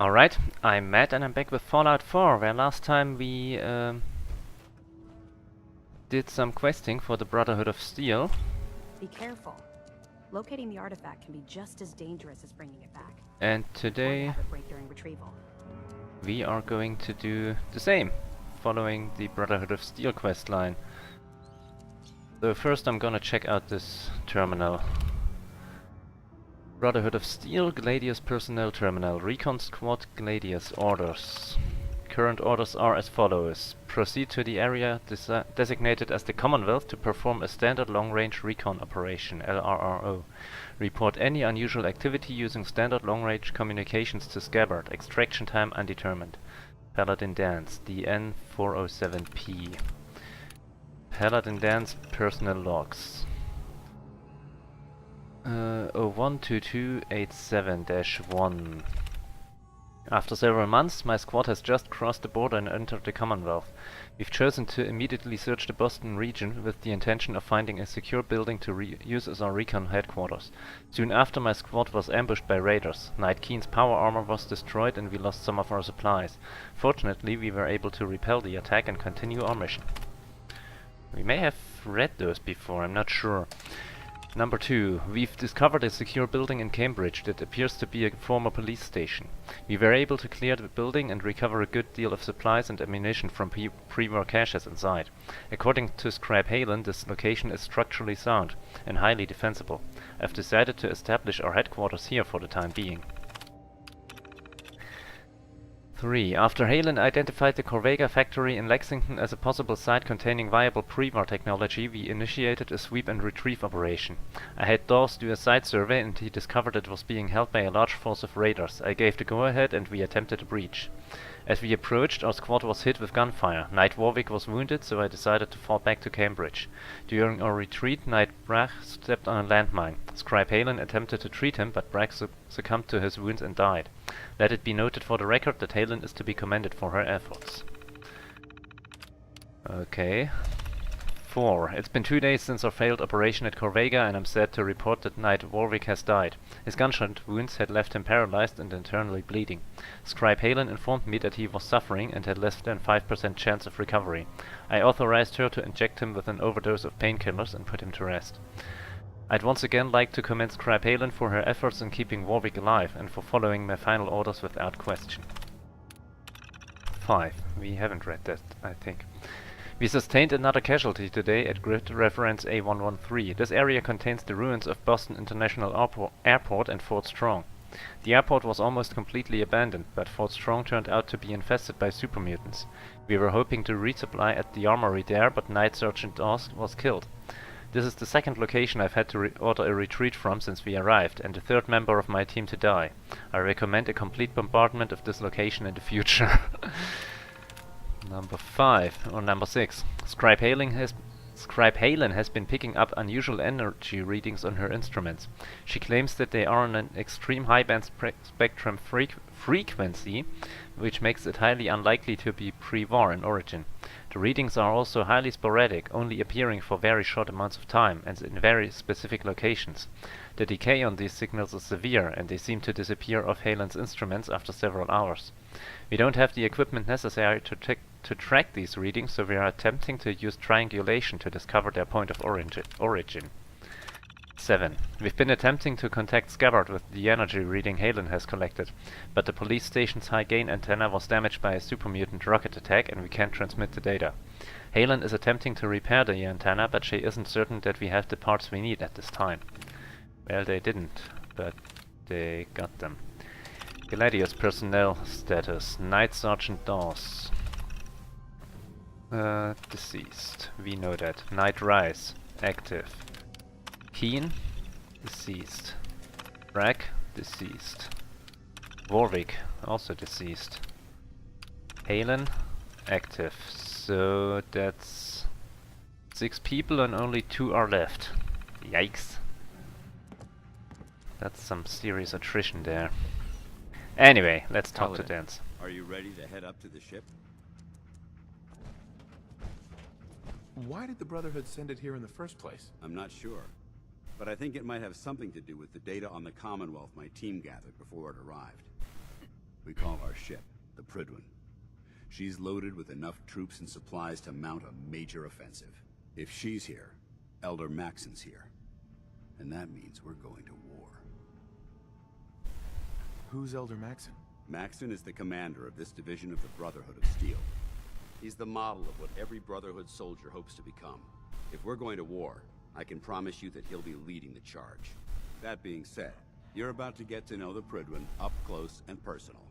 Alright, I'm Matt and I'm back with Fallout 4, where last time we did some questing for the Brotherhood of Steel. Be careful. Locating the artifact can be just as dangerous as bringing it back. And Or to today have it break during retrieval. we are going to do the same, following the Brotherhood of Steel questline. So first I'm gonna check out this terminal. Brotherhood of Steel, Gladius Personnel Terminal, Recon Squad Gladius orders. Current orders are as follows. Proceed to the area designated as the Commonwealth to perform a standard long-range recon operation, LRRO. Report any unusual activity using standard long-range communications to Scabbard. Extraction time undetermined. Paladin Danse, DN407P. Paladin Danse personnel logs. 012287-1. After several months, my squad has just crossed the border and entered the Commonwealth. We've chosen to immediately search the Boston region with the intention of finding a secure building to use as our recon headquarters. Soon after, my squad was ambushed by raiders. Knight Keen's power armor was destroyed and we lost some of our supplies. Fortunately, we were able to repel the attack and continue our mission. We may have read those before, I'm not sure. Number 2. We've discovered a secure building in Cambridge that appears to be a former police station. We were able to clear the building and recover a good deal of supplies and ammunition from pre-war caches inside. According to Scribe Halen, this location is structurally sound and highly defensible. I've decided to establish our headquarters here for the time being. 3. After Halen identified the Corvega factory in Lexington as a possible site containing viable pre-war technology, we initiated a sweep and retrieve operation. I had Dawes do a site survey and he discovered it was being held by a large force of raiders. I gave the go-ahead and we attempted a breach. As we approached, our squad was hit with gunfire. Knight Warwick was wounded, so I decided to fall back to Cambridge. During our retreat, Knight Brach stepped on a landmine. Scribe Halen attempted to treat him, but Brach succumbed to his wounds and died. Let it be noted for the record that Halen is to be commended for her efforts. Okay. 4. It's been 2 days since our failed operation at Corvega and I'm sad to report that Knight Warwick has died. His gunshot wounds had left him paralyzed and internally bleeding. Scribe Halen informed me that he was suffering and had less than 5% chance of recovery. I authorized her to inject him with an overdose of painkillers and put him to rest. I'd once again like to commend Scribe Halen for her efforts in keeping Warwick alive and for following my final orders without question. 5. We haven't read that, I think. We sustained another casualty today at grid reference A113. This area contains the ruins of Boston International Airport and Fort Strong. The airport was almost completely abandoned, but Fort Strong turned out to be infested by super mutants. We were hoping to resupply at the armory there, but Night Sergeant Dawes was killed. This is the second location I've had to order a retreat from since we arrived, and the third member of my team to die. I recommend a complete bombardment of this location in the future. Number 6. Scribe Halen has been picking up unusual energy readings on her instruments. She claims that they are on an extreme high-band spectrum frequency, which makes it highly unlikely to be pre-war in origin. The readings are also highly sporadic, only appearing for very short amounts of time and in very specific locations. The decay on these signals is severe, and they seem to disappear off Halen's instruments after several hours. We don't have the equipment necessary to track these readings, so we are attempting to use triangulation to discover their point of origin. 7. We've been attempting to contact Scabbard with the energy reading Halen has collected, but the police station's high-gain antenna was damaged by a super mutant rocket attack and we can't transmit the data. Halen is attempting to repair the antenna, but she isn't certain that we have the parts we need at this time. Well, they didn't, but they got them. Gladius personnel status. Knight Sergeant Dawes. Deceased. We know that. Knight Rice. Active. Keen. Deceased. Bragg. Deceased. Warwick. Also deceased. Halen. Active. So that's 6 people and only 2 are left. Yikes. That's some serious attrition there. Anyway, let's talk to Danse. Are you ready to head up to the ship? Why did the Brotherhood send it here in the first place? I'm not sure, but I think it might have something to do with the data on the Commonwealth my team gathered before it arrived. We call our ship the Prydwen. She's loaded with enough troops and supplies to mount a major offensive. If she's here, Elder Maxon's here. And that means we're going to war. Who's Elder Maxon? Maxon is the commander of this division of the Brotherhood of Steel. He's the model of what every Brotherhood soldier hopes to become. If we're going to war, I can promise you that he'll be leading the charge. That being said, you're about to get to know the Prydwen up close and personal.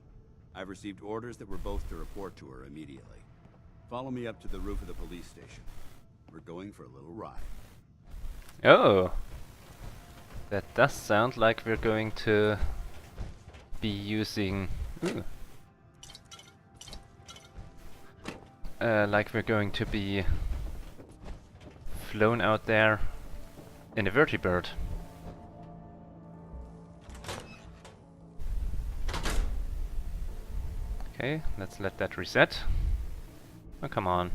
I've received orders that we're both to report to her immediately. Follow me up to the roof of the police station. We're going for a little ride. Oh! That does sound like we're going to be using... Ooh. Like we're going to be flown out there in a vertibird. Okay, let's let that reset. Oh, come on.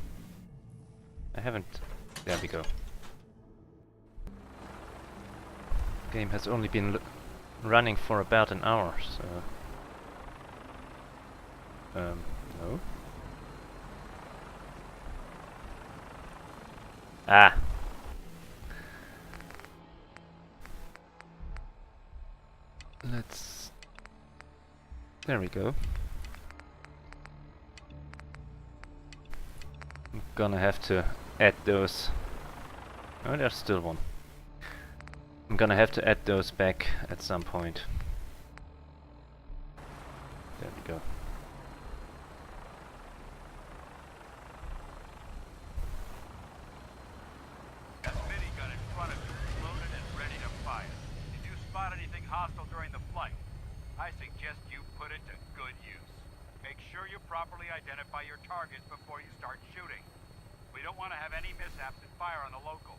I haven't... There we go. Game has only been running for about an hour, so... no? Ah! Let's... There we go. I'm gonna have to add those... Oh, there's still one. I'm gonna have to add those back at some point. There we go. That minigun in front of you is loaded and ready to fire. If you spot anything hostile during the flight, I suggest you put it to good use. Make sure you properly identify your targets before you start shooting. We don't want to have any mishaps and fire on the local.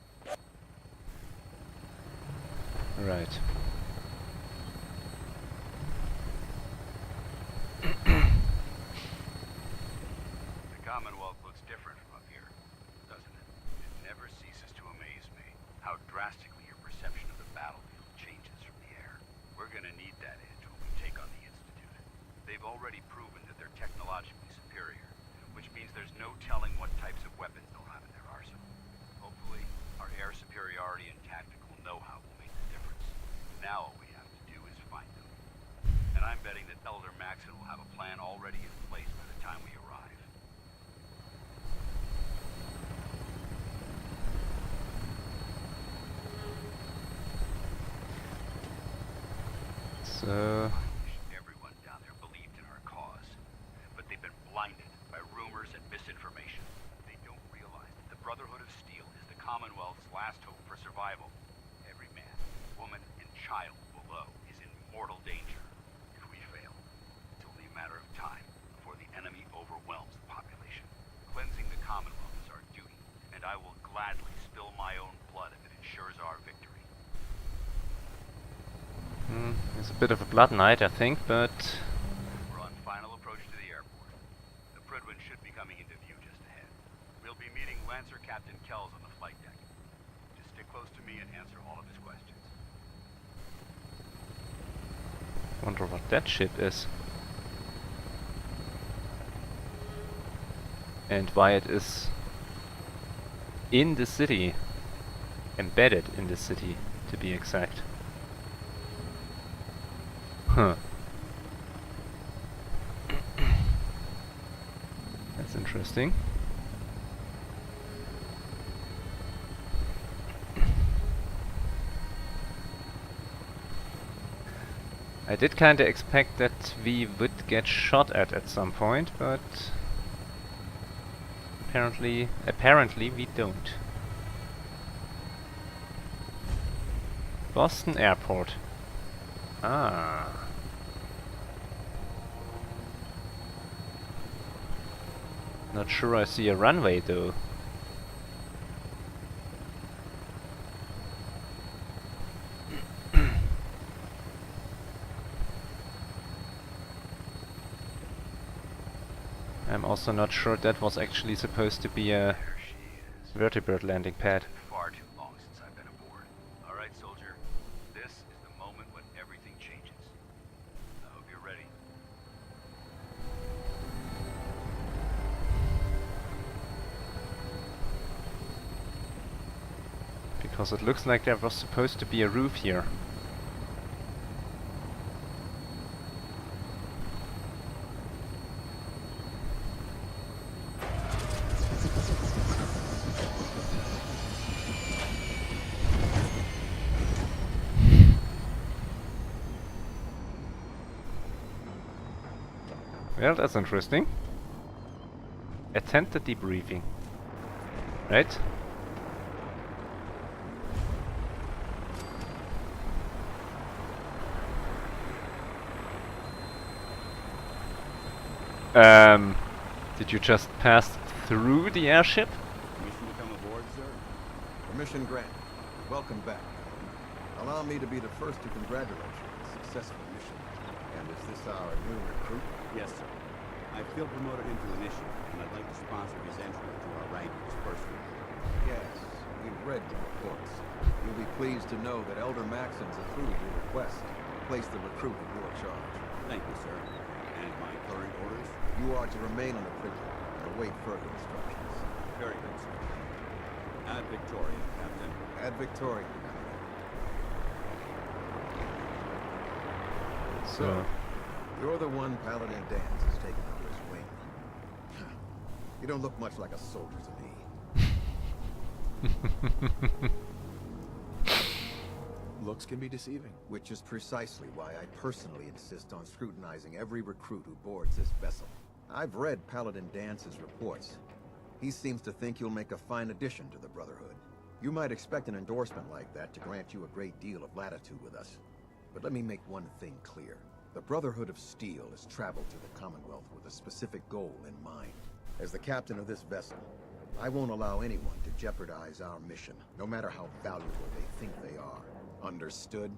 Right. The Commonwealth looks different from up here, doesn't it? It never ceases to amaze me how drastically your perception of the battlefield changes from the air. We're gonna need that edge when we take on the Institute. They've already proven that they're technologically superior, which means there's no telling what types of weapons they'll have in their arsenal. Hopefully, our air superiority and tactical know-how will make the difference. Now all we have to do is find them. And I'm betting that Elder Maxon will have a plan already in place by the time we arrive. So... Everyone down there believed in our cause, but they've been blinded by rumors and misinformation. They don't realize that the Brotherhood of Steel is the Commonwealth's last hope for survival. Every man, woman, and child below is in mortal danger. If we fail, it's only a matter of time before the enemy overwhelms the population. Cleansing the Commonwealth is our duty, and I will gladly spill my own blood if it ensures our victory. it's a bit of a blood night, I think, but... We're on final approach to the airport. The Prydwen should be coming into view just ahead. We'll be meeting Lancer Captain Kells on the flight deck. Just stick close to me and answer all of his questions. Wonder what that ship is. And why it is in the city. Embedded in the city, to be exact. Huh. That's interesting. I did kinda expect that we would get shot at some point, but apparently we don't. Boston Airport. Ah. Not sure I see a runway though. I'm also not sure that was actually supposed to be a There she is. vertibird landing pad. Far too long since I've been aboard. All right, soldier. This is the moment when everything changes. I hope you're ready. Because it looks like there was supposed to be a roof here. Well, that's interesting. Attend the debriefing. Right? Did you just pass through the airship? Permission to come aboard, sir? Permission granted. Welcome back. Allow me to be the first to congratulate you on a successful mission. And is this our new recruit? Yes, sir. I feel promoted into initiate, and I'd like to sponsor his entry into our rankings personally. Yes, we've read the reports. You'll be pleased to know that Elder Maxon's approved your request to place the recruit in your charge. Thank you, sir. And my current orders? You are to remain on the prison and await further instructions. Very good, sir. Ad Victoria, Captain. Ad Victoria, Commander. So, You're the one Paladin Danse has taken under his wing. You don't look much like a soldier to me. Looks can be deceiving. Which is precisely why I personally insist on scrutinizing every recruit who boards this vessel. I've read Paladin Dance's reports. He seems to think you'll make a fine addition to the Brotherhood. You might expect an endorsement like that to grant you a great deal of latitude with us. But let me make one thing clear. The Brotherhood of Steel has traveled to the Commonwealth with a specific goal in mind. As the captain of this vessel, I won't allow anyone to jeopardize our mission, no matter how valuable they think they are. Understood?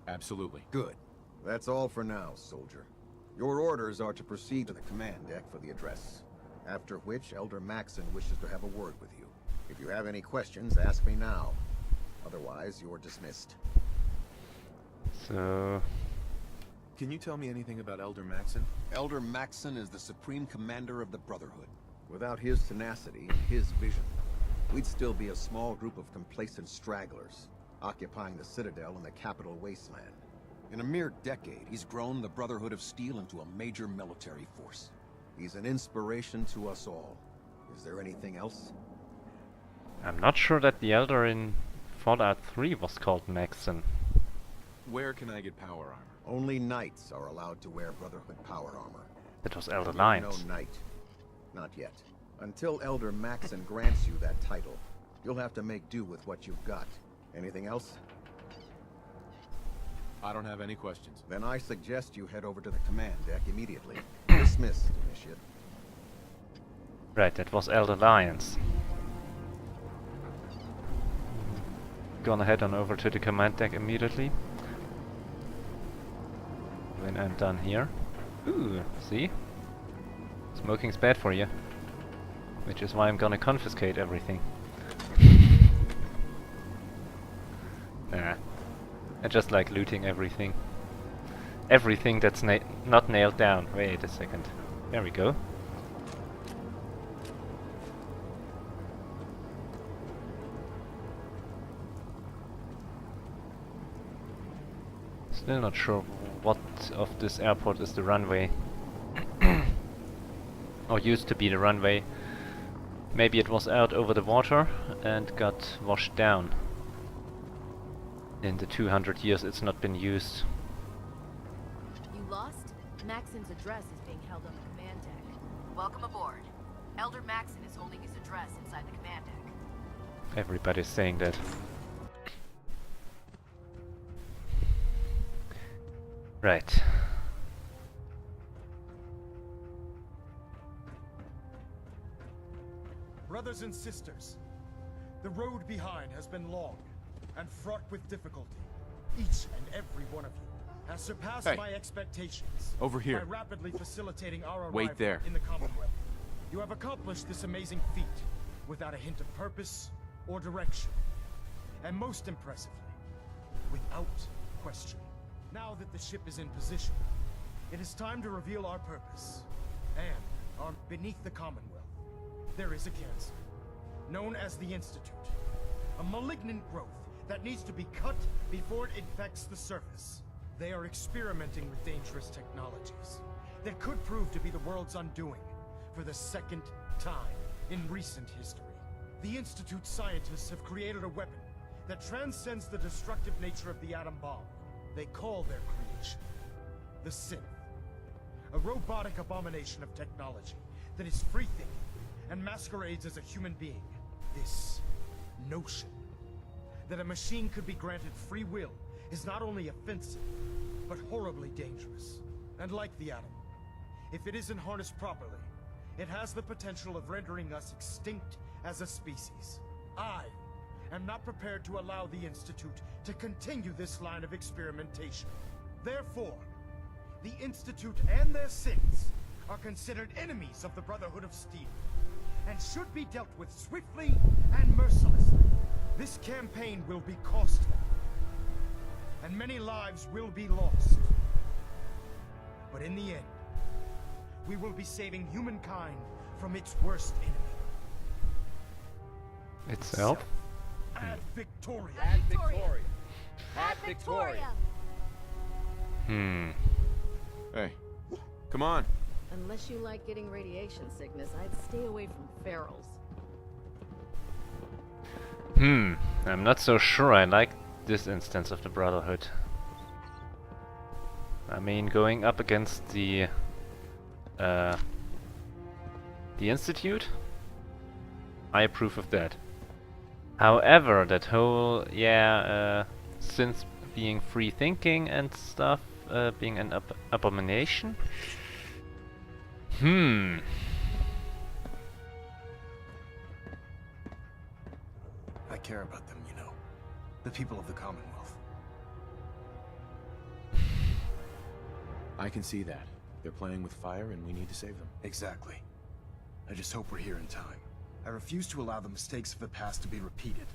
Absolutely. Good. That's all for now, soldier. Your orders are to proceed to the command deck for the address, after which Elder Maxon wishes to have a word with you. If you have any questions, ask me now. Otherwise, you're dismissed. so Can you tell me anything about Elder Maxon? Elder Maxon is the supreme commander of the Brotherhood. Without his tenacity and his vision, we'd still be a small group of complacent stragglers, occupying the Citadel and the capital wasteland. In a mere decade, he's grown the Brotherhood of Steel into a major military force. He's an inspiration to us all. Is there anything else? I'm not sure that the Elder in Fallout 3 was called Maxon. Where can I get power armor? Only knights are allowed to wear Brotherhood power armor. That was Elder You're Lions. no knight. Not yet. Until Elder Maxon grants you that title, you'll have to make do with what you've got. Anything else? I don't have any questions. Then I suggest you head over to the command deck immediately. Dismissed, Initiate. Right, that was Elder Lions. Gonna head on over to the command deck immediately. When I'm done here. Ooh, see? Smoking's bad for you. Which is why I'm gonna confiscate everything. Nah. I just like looting everything. Everything that's not nailed down. Wait a second. There we go. Still not sure what of this airport is the runway. Or used to be the runway. Maybe it was out over the water and got washed down. In the 200 years it's not been used. You lost? Maxon's address is being held on the command deck. Welcome aboard. Elder Maxon is holding his address inside the command deck. Everybody's saying that. Right. Brothers and sisters, the road behind has been long and fraught with difficulty. Each and every one of you has surpassed Hey. my expectations. Over here. By rapidly facilitating our Wait arrival there. in the Commonwealth. You have accomplished this amazing feat without a hint of purpose or direction. And most impressively, without question. Now that the ship is in position, it is time to reveal our purpose. And beneath the Commonwealth, there is a cancer, known as the Institute. A malignant growth that needs to be cut before it infects the surface. They are experimenting with dangerous technologies that could prove to be the world's undoing for the second time in recent history. The Institute scientists have created a weapon that transcends the destructive nature of the atom bomb. They call their creation the Synth. A robotic abomination of technology that is free-thinking and masquerades as a human being. This notion that a machine could be granted free will is not only offensive, but horribly dangerous. And like the atom, if it isn't harnessed properly, it has the potential of rendering us extinct as a species. I am not prepared to allow the Institute to continue this line of experimentation. Therefore, the Institute and their synths are considered enemies of the Brotherhood of Steel, and should be dealt with swiftly and mercilessly. This campaign will be costly, and many lives will be lost. But in the end, we will be saving humankind from its worst enemy. Itself? Ad Victoria! Ad Victoria! Ad Victoria! Hey, come on. Unless you like getting radiation sickness, I'd stay away from ferals. I'm not so sure I like this instance of the Brotherhood. I mean, going up against the Institute? I approve of that. However, that whole, since being free thinking and stuff, being an abomination? I care about them, you know. The people of the Commonwealth. I can see that. They're playing with fire and we need to save them. Exactly. I just hope we're here in time. I refuse to allow the mistakes of the past to be repeated.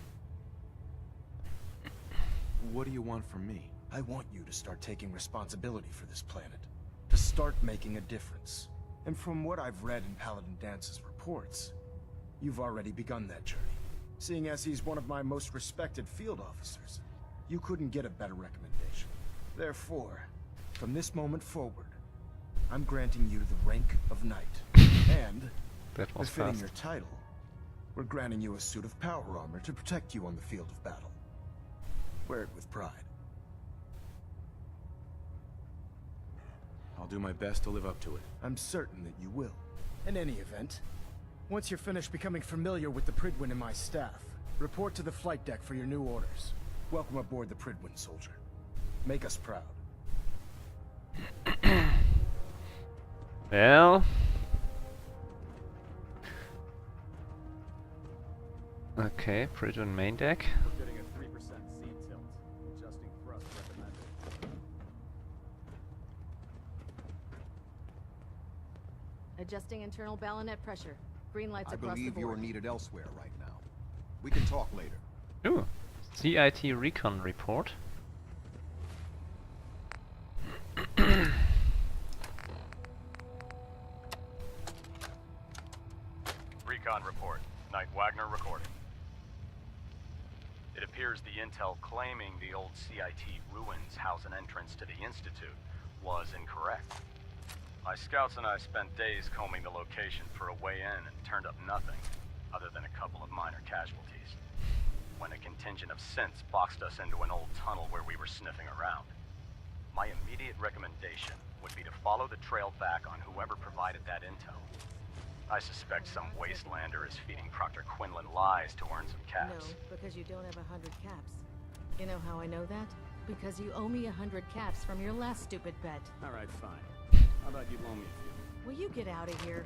What do you want from me? I want you to start taking responsibility for this planet. To start making a difference. And from what I've read in Paladin Danse's reports, you've already begun that journey. Seeing as he's one of my most respected field officers, you couldn't get a better recommendation. Therefore, from this moment forward, I'm granting you the rank of Knight. And, That was befitting fast. your title, we're granting you a suit of power armor to protect you on the field of battle. Wear it with pride. I'll do my best to live up to it. I'm certain that you will. In any event, once you're finished becoming familiar with the Pridwin and my staff, report to the flight deck for your new orders. Welcome aboard the Pridwin, soldier. Make us proud. Well... Okay, Pridwin main deck. We're getting a 3% seat tilt. Adjusting thrust recommended. Adjusting internal bayonet pressure. Green lights I across the believe board. you're needed elsewhere right now. We can talk later. Ooh, CIT recon report. Recon report. Knight Wagner recording. It appears the intel claiming the old CIT ruins house an entrance to the Institute was incorrect. My scouts and I spent days combing the location for a way in and turned up nothing, other than a couple of minor casualties. When a contingent of synths boxed us into an old tunnel where we were sniffing around. My immediate recommendation would be to follow the trail back on whoever provided that intel. I suspect some wastelander is feeding Proctor Quinlan lies to earn some caps. No, because you don't have 100 caps. You know how I know that? Because you owe me 100 caps from your last stupid bet. All right, fine. How about you loan me a few? Will you get out of here?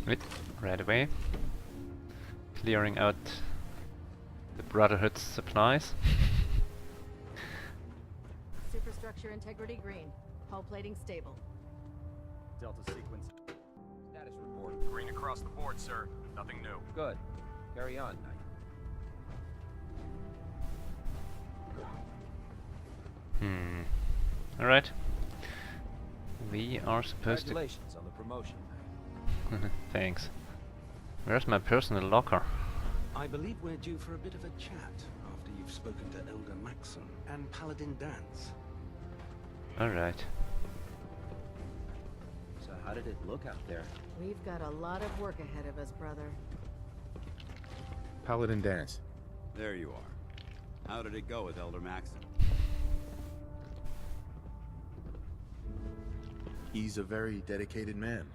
Wait, right away. Clearing out the Brotherhood's supplies. Superstructure integrity green. Hull plating stable. Delta sequence. Status report. Green across the board, sir. Nothing new. Good. Carry on, Knight. Alright. We are supposed to... Congratulations on the promotion. Thanks. Where's my personal locker? I believe we're due for a bit of a chat after you've spoken to Elder Maxon and Paladin Danse. Alright. So how did it look out there? We've got a lot of work ahead of us, brother. Paladin Danse. There you are. How did it go with Elder Maxon? He's a very dedicated man.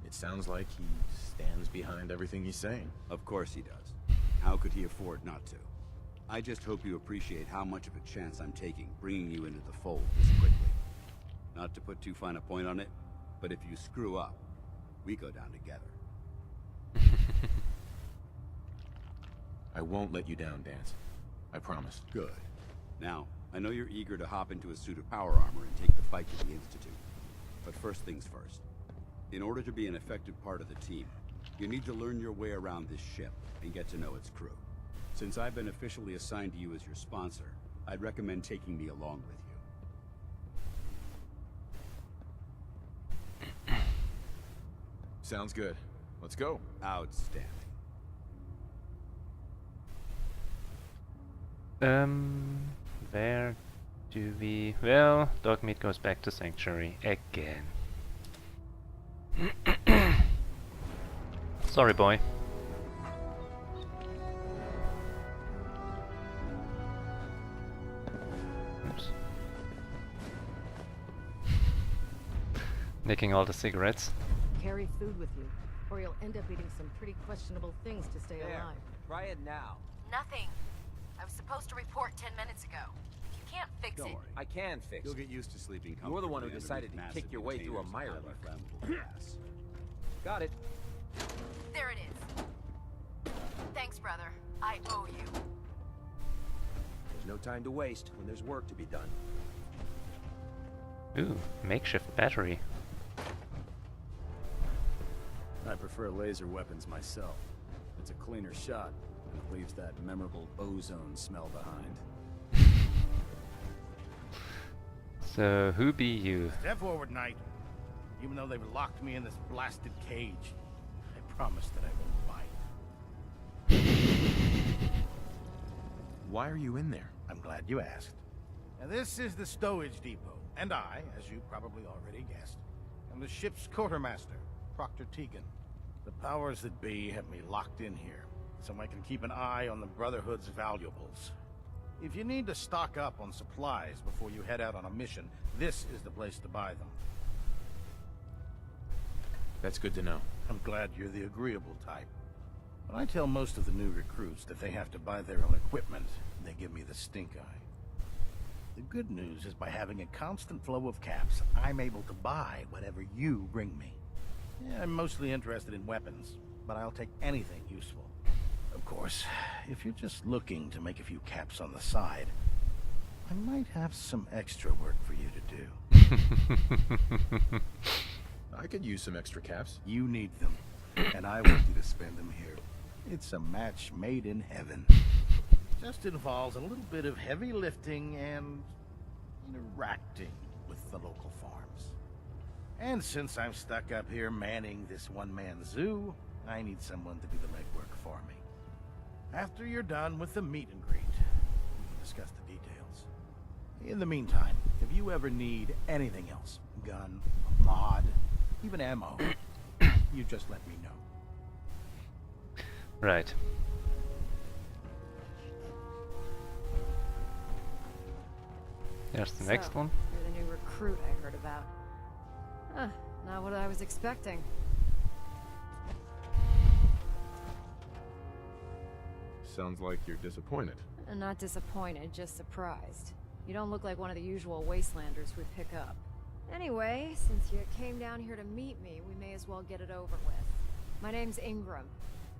It sounds like he stands behind everything he's saying. Of course he does. How could he afford not to? I just hope you appreciate how much of a chance I'm taking bringing you into the fold this quickly. Not to put too fine a point on it, but if you screw up, we go down together. I won't let you down, Danse. I promise. Good. Now, I know you're eager to hop into a suit of power armor and take the fight to the Institute. But first things first. In order to be an effective part of the team, you need to learn your way around this ship and get to know its crew. Since I've been officially assigned to you as your sponsor, I'd recommend taking me along with you. Sounds good. Let's go. Outstanding. Where do we... Well, Dogmeat goes back to Sanctuary again. Sorry, boy. Oops. Nicking all the cigarettes. Carry food with you, or you'll end up eating some pretty questionable things to stay alive. Try it now. Nothing. I was supposed to report 10 minutes ago. If you can't fix Don't it... worry. I can fix You'll it. get used to sleeping comfortably. You're the one who underneath decided to massive kick your way through a containers of mire highly lock. flammable gas. Got it. There it is. Thanks, brother. I owe you. There's no time to waste when there's work to be done. Ooh, makeshift battery. I prefer laser weapons myself. It's a cleaner shot, and it leaves that memorable ozone smell behind. So, who be you? Step forward, Knight. Even though they've locked me in this blasted cage, I promise that I won't bite. Why are you in there? I'm glad you asked. Now, this is the stowage depot, and I, as you probably already guessed, am the ship's quartermaster, Proctor Tegan. The powers that be have me locked in here, so I can keep an eye on the Brotherhood's valuables. If you need to stock up on supplies before you head out on a mission, this is the place to buy them. That's good to know. I'm glad you're the agreeable type. When I tell most of the new recruits that they have to buy their own equipment, they give me the stink eye. The good news is by having a constant flow of caps, I'm able to buy whatever you bring me. Yeah, I'm mostly interested in weapons, but I'll take anything useful. Of course, if you're just looking to make a few caps on the side, I might have some extra work for you to do. I could use some extra caps. You need them, and I want you to spend them here. It's a match made in heaven. Just involves a little bit of heavy lifting and interacting with the local farms. And since I'm stuck up here manning this one-man zoo, I need someone to do the legwork for me. After you're done with the meet and greet, we can discuss the details. In the meantime, if you ever need anything else, gun, mod, even ammo, you just let me know. Right. There's the next one. You're the new recruit I heard about. Huh, not what I was expecting. Sounds like you're disappointed. Not disappointed, just surprised. You don't look like one of the usual wastelanders we'd pick up. Anyway, since you came down here to meet me, we may as well get it over with. My name's Ingram,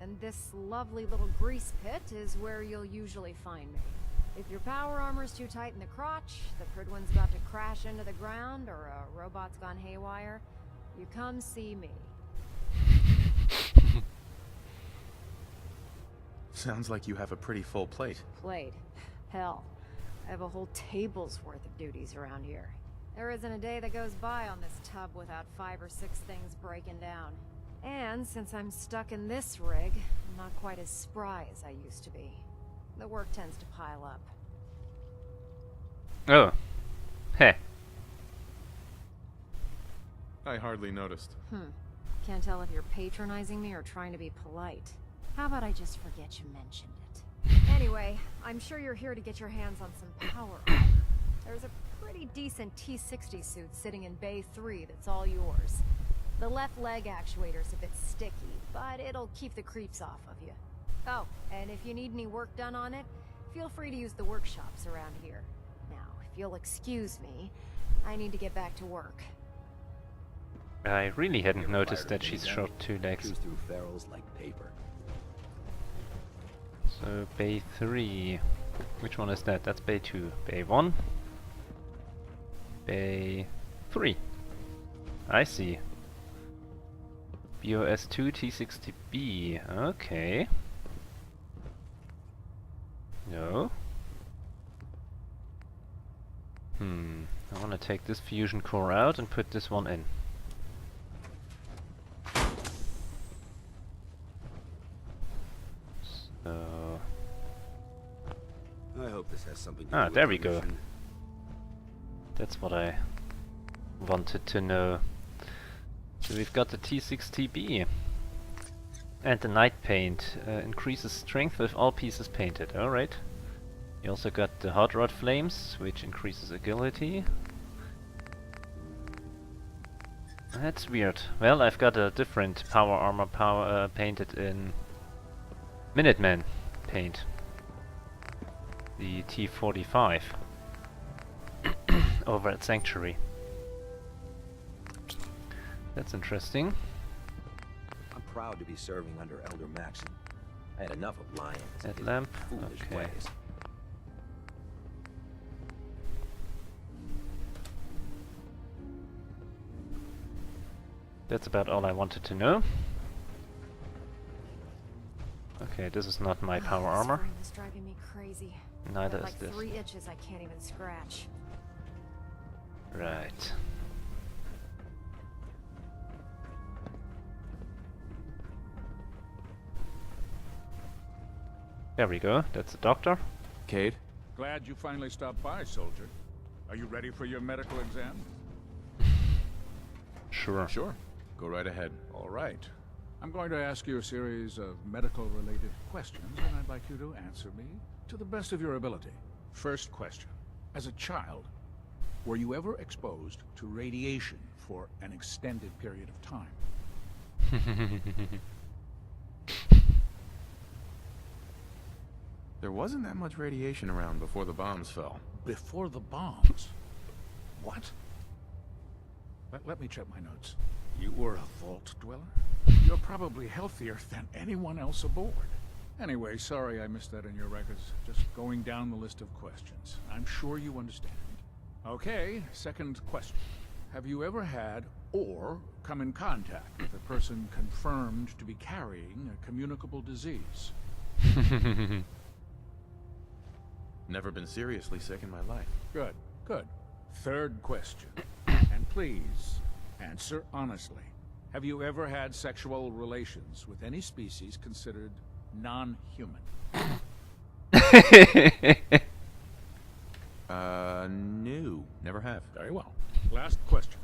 and this lovely little grease pit is where you'll usually find me. If your power armor's too tight in the crotch, the Pridwin's about to crash into the ground, or a robot's gone haywire, you come see me. Sounds like you have a pretty full plate. Plate? Hell, I have a whole table's worth of duties around here. There isn't a day that goes by on this tub without 5 or 6 things breaking down. And since I'm stuck in this rig, I'm not quite as spry as I used to be. The work tends to pile up. Oh. Heh. I hardly noticed. Can't tell if you're patronizing me or trying to be polite. How about I just forget you mentioned it? Anyway, I'm sure you're here to get your hands on some power armor. There's a pretty decent T-60 suit sitting in Bay 3 that's all yours. The left leg actuator's a bit sticky, but it'll keep the creeps off of you. Oh, and if you need any work done on it, feel free to use the workshops around here. Now, if you'll excuse me, I need to get back to work. I really hadn't noticed that she's short 2 legs. Cruise through ferals like paper. So, Bay 3. Which one is that? That's Bay 2. Bay 1. Bay 3. I see. BOS2 T60B. Okay. No. I want to take this fusion core out and put this one in. So... I hope this has something to do with there our we go. mission. That's what I wanted to know. So we've got the T60B. And the night paint increases strength with all pieces painted. Alright. You also got the hot rod flames, which increases agility. That's weird. Well, I've got a different power armor painted in Minuteman paint. The T45 over at Sanctuary. That's interesting. I'm proud to be serving under Elder Maxon. I had enough of lions and his Headlamp. foolish Okay. ways. That's about all I wanted to know. Okay, this is not my power This armor. frame is driving me crazy. Neither Got is like this. 3 itches I can't even scratch. Right. There we go. That's the doctor. Cade? Glad you finally stopped by, soldier. Are you ready for your medical exam? Sure. Sure. Go right ahead. All right. I'm going to ask you a series of medical-related questions, and I'd like you to answer me to the best of your ability. First question. As a child, were you ever exposed to radiation for an extended period of time? There wasn't that much radiation around before the bombs fell. Before the bombs? What? Let me check my notes. You were a vault dweller? You're probably healthier than anyone else aboard. Anyway, sorry I missed that in your records. Just going down the list of questions. I'm sure you understand. Okay, second question. Have you ever had or come in contact with a person confirmed to be carrying a communicable disease? Never been seriously sick in my life. Good, good. Third question. And please, answer honestly. Have you ever had sexual relations with any species considered non-human? No. Never have. Very well. Last question.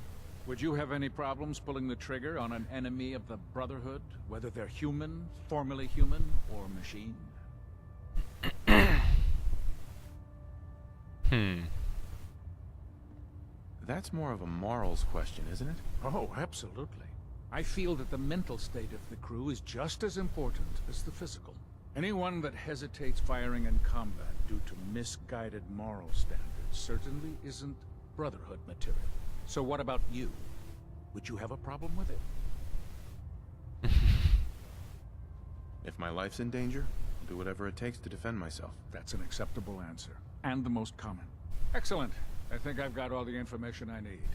Would you have any problems pulling the trigger on an enemy of the Brotherhood, whether they're human, formerly human, or machine? That's more of a morals question, isn't it? Oh, absolutely. I feel that the mental state of the crew is just as important as the physical. Anyone that hesitates firing in combat due to misguided moral standards certainly isn't Brotherhood material. So what about you? Would you have a problem with it? If my life's in danger, I'll do whatever it takes to defend myself. That's an acceptable answer. And the most common. Excellent. I think I've got all the information I need.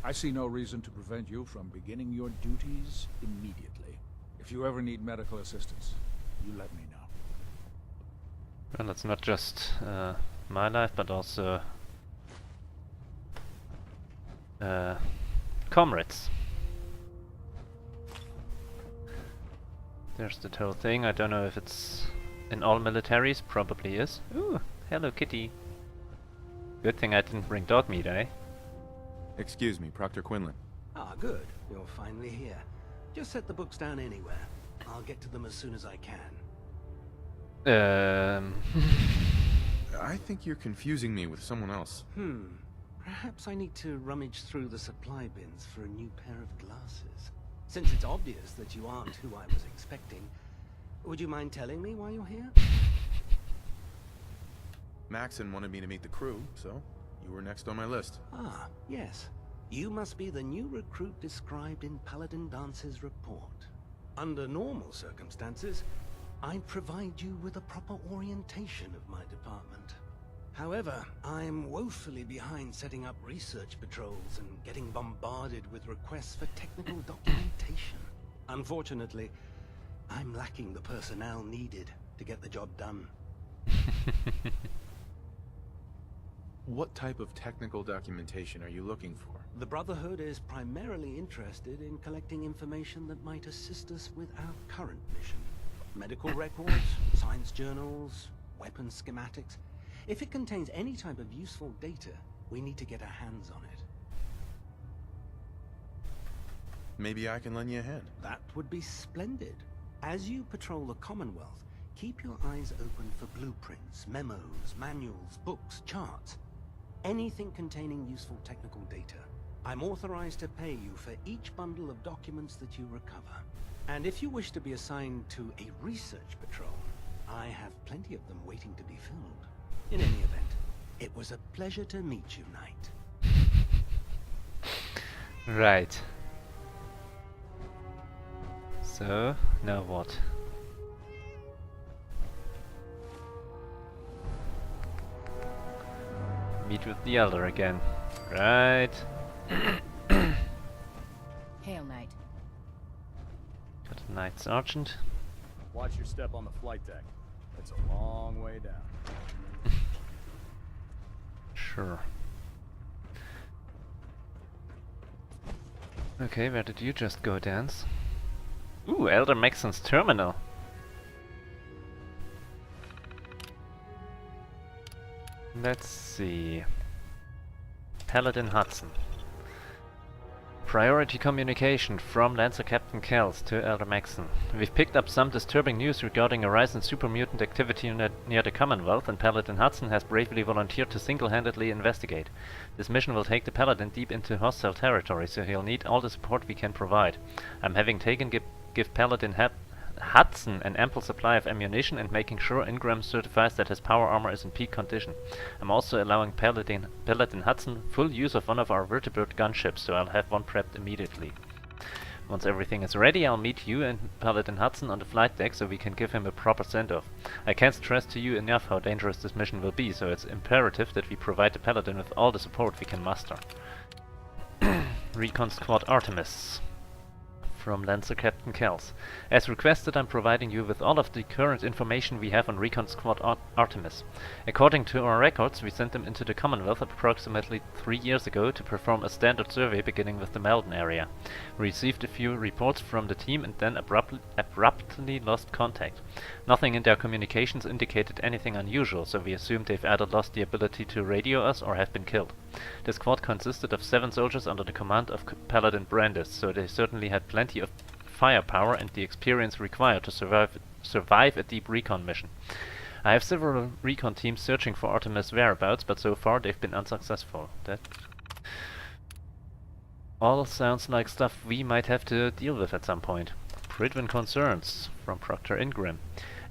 I see no reason to prevent you from beginning your duties immediately. If you ever need medical assistance, you let me know. Well, it's not just my life, but also comrades. There's the whole thing. I don't know if it's in all militaries. Probably is. Ooh, hello kitty. Good thing I didn't bring dog meat, eh? Excuse me, Proctor Quinlan. Ah, good. You're finally here. Just set the books down anywhere. I'll get to them as soon as I can. I think you're confusing me with someone else. Perhaps I need to rummage through the supply bins for a new pair of glasses. Since it's obvious that you aren't who I was expecting, would you mind telling me why you're here? Maxon wanted me to meet the crew, so you were next on my list. Ah, yes. You must be the new recruit described in Paladin Danse's report. Under normal circumstances, I'd provide you with a proper orientation of my department. However, I'm woefully behind setting up research patrols and getting bombarded with requests for technical documentation. Unfortunately, I'm lacking the personnel needed to get the job done. What type of technical documentation are you looking for? The Brotherhood is primarily interested in collecting information that might assist us with our current mission. Medical records, science journals, weapon schematics. If it contains any type of useful data, we need to get our hands on it. Maybe I can lend you a hand. That would be splendid. As you patrol the Commonwealth, keep your eyes open for blueprints, memos, manuals, books, charts. Anything containing useful technical data. I'm authorized to pay you for each bundle of documents that you recover. And if you wish to be assigned to a research patrol, I have plenty of them waiting to be filled. In any event, it was a pleasure to meet you, Knight. Right. So, now what? Meet with the Elder again. Right. Hail, Knight. Got a Knight Sergeant. Watch your step on the flight deck. It's a long way down. Sure. Okay, where did you just go, Danse? Ooh, Elder Maxon's terminal. Let's see. Paladin Hudson. Priority communication from Lancer Captain Kells to Elder Maxon. We've picked up some disturbing news regarding a rise in super mutant activity near the Commonwealth, and Paladin Hudson has bravely volunteered to single-handedly investigate. This mission will take the Paladin deep into hostile territory, so he'll need all the support we can provide. I'm having Tegan give Paladin Hudson an ample supply of ammunition and making sure Ingram certifies that his power armor is in peak condition. I'm also allowing Paladin Hudson full use of one of our vertibird gunships, so I'll have one prepped immediately. Once everything is ready, I'll meet you and Paladin Hudson on the flight deck so we can give him a proper send-off. I can't stress to you enough how dangerous this mission will be, so it's imperative that we provide the Paladin with all the support we can muster. Recon Squad Artemis. From Lancer Captain Kells. As requested, I'm providing you with all of the current information we have on Recon Squad Artemis. According to our records, we sent them into the Commonwealth approximately 3 years ago to perform a standard survey beginning with the Malden area. We received a few reports from the team and then abruptly lost contact. Nothing in their communications indicated anything unusual, so we assumed they've either lost the ability to radio us or have been killed. The squad consisted of 7 soldiers under the command of Paladin Brandis, so they certainly had plenty of firepower and the experience required to survive a deep recon mission. I have several recon teams searching for Artemis' whereabouts, but so far they've been unsuccessful. That all sounds like stuff we might have to deal with at some point. Pridwen concerns from Proctor Ingram.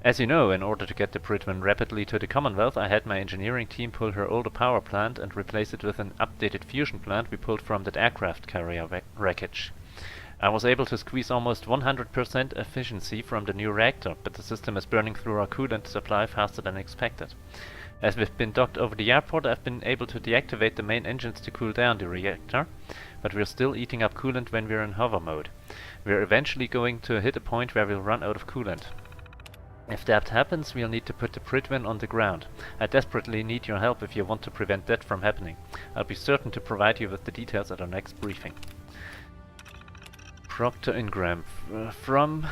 As you know, in order to get the Pridwen rapidly to the Commonwealth, I had my engineering team pull her older power plant and replace it with an updated fusion plant we pulled from that aircraft carrier wreckage. I was able to squeeze almost 100% efficiency from the new reactor, but the system is burning through our coolant supply faster than expected. As we've been docked over the airport, I've been able to deactivate the main engines to cool down the reactor, but we're still eating up coolant when we're in hover mode. We're eventually going to hit a point where we'll run out of coolant. If that happens, we'll need to put the Pridwen on the ground. I desperately need your help if you want to prevent that from happening. I'll be certain to provide you with the details at our next briefing. Proctor Ingram. From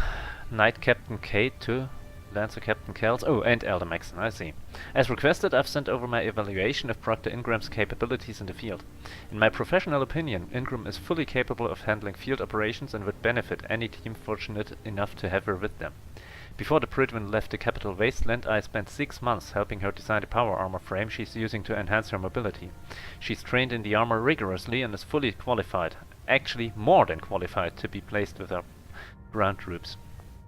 Knight Captain Kate to Lancer Captain Kells. Oh, and Elder Maxon, I see. As requested, I've sent over my evaluation of Proctor Ingram's capabilities in the field. In my professional opinion, Ingram is fully capable of handling field operations and would benefit any team fortunate enough to have her with them. Before the Pridwen left the capital wasteland, I spent 6 months helping her design the power armor frame she's using to enhance her mobility. She's trained in the armor rigorously and is fully qualified, actually more than qualified, to be placed with our ground troops.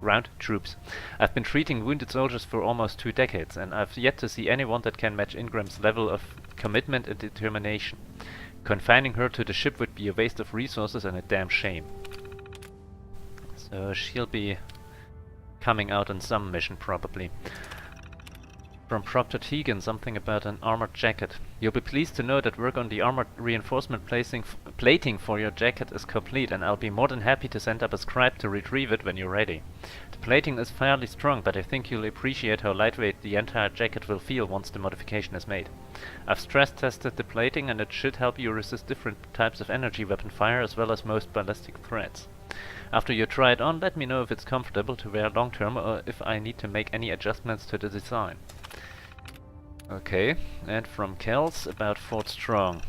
I've been treating wounded soldiers for almost 2 decades, and I've yet to see anyone that can match Ingram's level of commitment and determination. Confining her to the ship would be a waste of resources and a damn shame. So she'll be coming out on some mission, probably. From Proctor Tegan, something about an armored jacket. You'll be pleased to know that work on the armored reinforcement plating for your jacket is complete, and I'll be more than happy to send up a scribe to retrieve it when you're ready. The plating is fairly strong, but I think you'll appreciate how lightweight the entire jacket will feel once the modification is made. I've stress tested the plating, and it should help you resist different types of energy weapon fire as well as most ballistic threats. After you try it on, let me know if it's comfortable to wear long term or if I need to make any adjustments to the design. Okay, and from Kells about Fort Strong.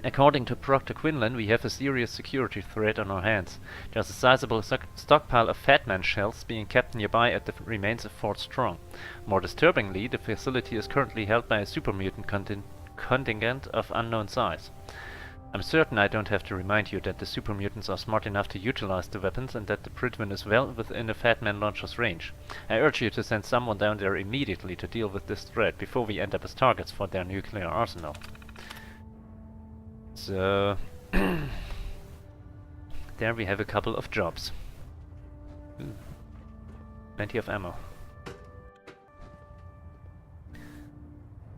According to Proctor Quinlan, we have a serious security threat on our hands. There's a sizable stockpile of Fat Man shells being kept nearby at the remains of Fort Strong. More disturbingly, the facility is currently held by a super mutant contingent of unknown size. I'm certain I don't have to remind you that the super mutants are smart enough to utilize the weapons and that the Pridwen is well within a Fat Man launcher's range. I urge you to send someone down there immediately to deal with this threat before we end up as targets for their nuclear arsenal. So there we have a couple of jobs. Ooh. Plenty of ammo.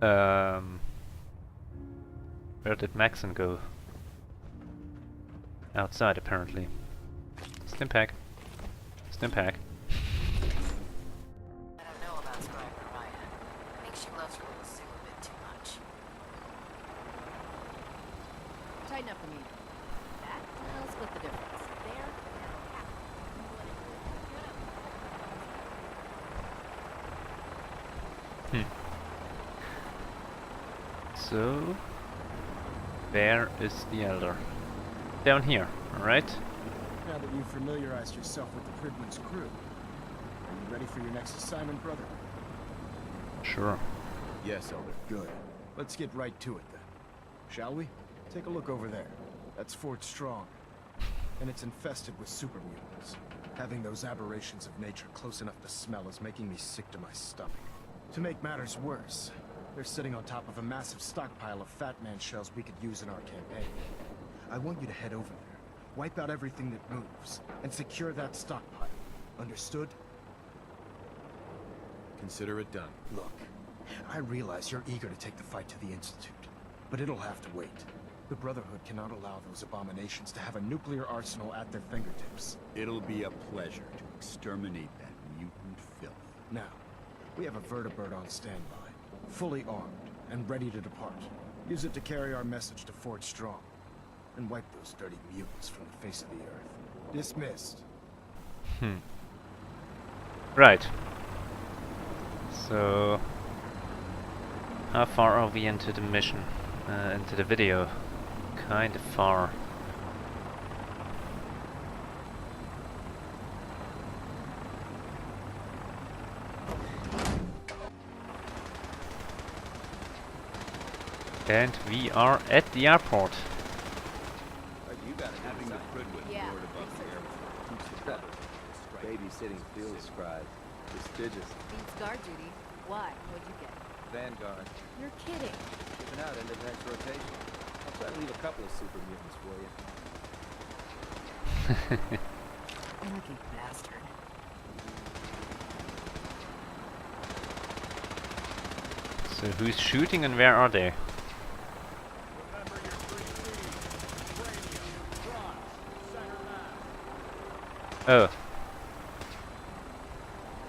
Where did Maxon go? Outside, apparently. Stimpack. Stimpack. I don't know about Scribe Mariah. I think she loves her little Sue a bit too much. Tighten up the meter. That? I'll split the difference. There, now, So, where is the Elder? Down here, alright? Now that you've familiarized yourself with the Pridwen's crew, are you ready for your next assignment, brother? Sure. Yes, Elder. Good. Let's get right to it then. Shall we? Take a look over there. That's Fort Strong. And it's infested with super mutants. Having those aberrations of nature close enough to smell is making me sick to my stomach. To make matters worse, they're sitting on top of a massive stockpile of Fat Man shells we could use in our campaign. I want you to head over there, wipe out everything that moves, and secure that stockpile. Understood? Consider it done. Look, I realize you're eager to take the fight to the Institute, but it'll have to wait. The Brotherhood cannot allow those abominations to have a nuclear arsenal at their fingertips. It'll be a pleasure to exterminate that mutant filth. Now, we have a vertibird on standby, fully armed and ready to depart. Use it to carry our message to Fort Strong, and wipe those dirty mutants from the face of the earth. Dismissed. Right. So, how far are we into the mission? Into the video? Kind of far. And we are at the airport. Having the Pridwen Yeah, moored above the airport. Babysitting field scribe. Prestigious. Beats guard duty. Why? What'd you get? Vanguard. You're kidding. Moving out into the next rotation. I'll try to leave a couple of super mutants for you. Lucky bastard. So who's shooting and where are they? Oh.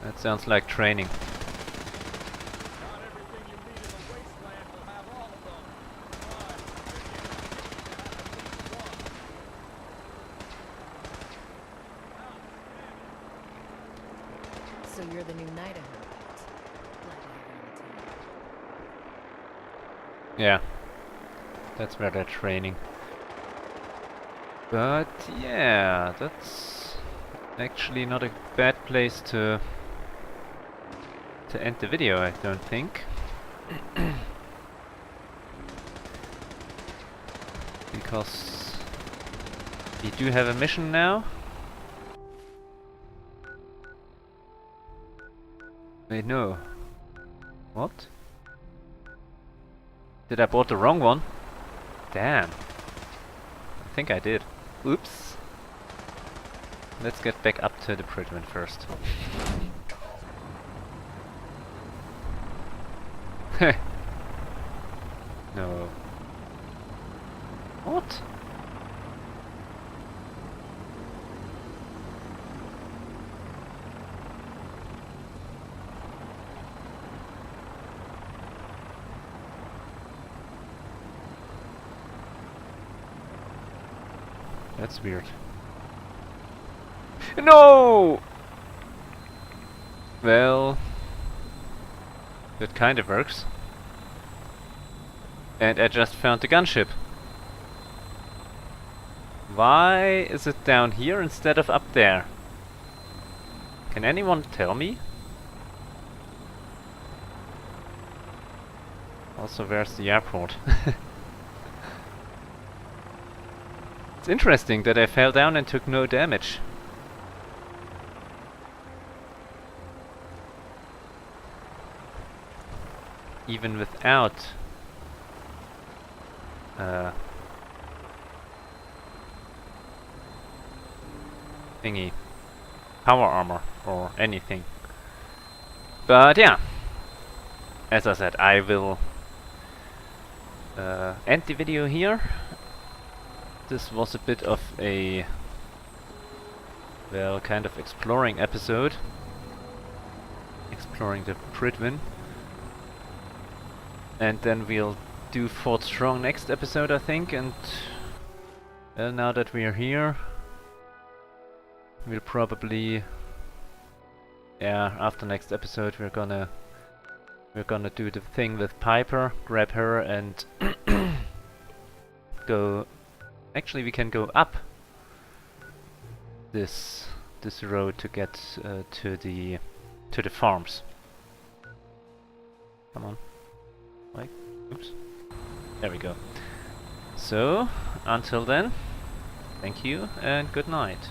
That sounds like training. So you're the new knight, I heard about. Glad to have you on the team. Yeah. That's where they're training. But yeah, that's actually not a bad place to end the video, I don't think. Because we do have a mission now. Wait, no. What? Did I bought the wrong one? Damn. I think I did. Oops. Let's get back up to the Pridman first. No. What? That's weird. No! Well, that kind of works. And I just found the gunship. Why is it down here instead of up there? Can anyone tell me? Also, where's the airport? It's interesting that I fell down and took no damage. Even without thingy, power armor or anything. But yeah, as I said, I will end the video here. This was a bit of a, well, kind of exploring episode. Exploring the Pridman. And then we'll do Fort Strong next episode, I think, and well, now that we are here, we'll probably, yeah, after next episode we're gonna do the thing with Piper, grab her and go. Actually, we can go up this road to get to the farms. Come on. Like, oops. There we go. So, until then, thank you and good night.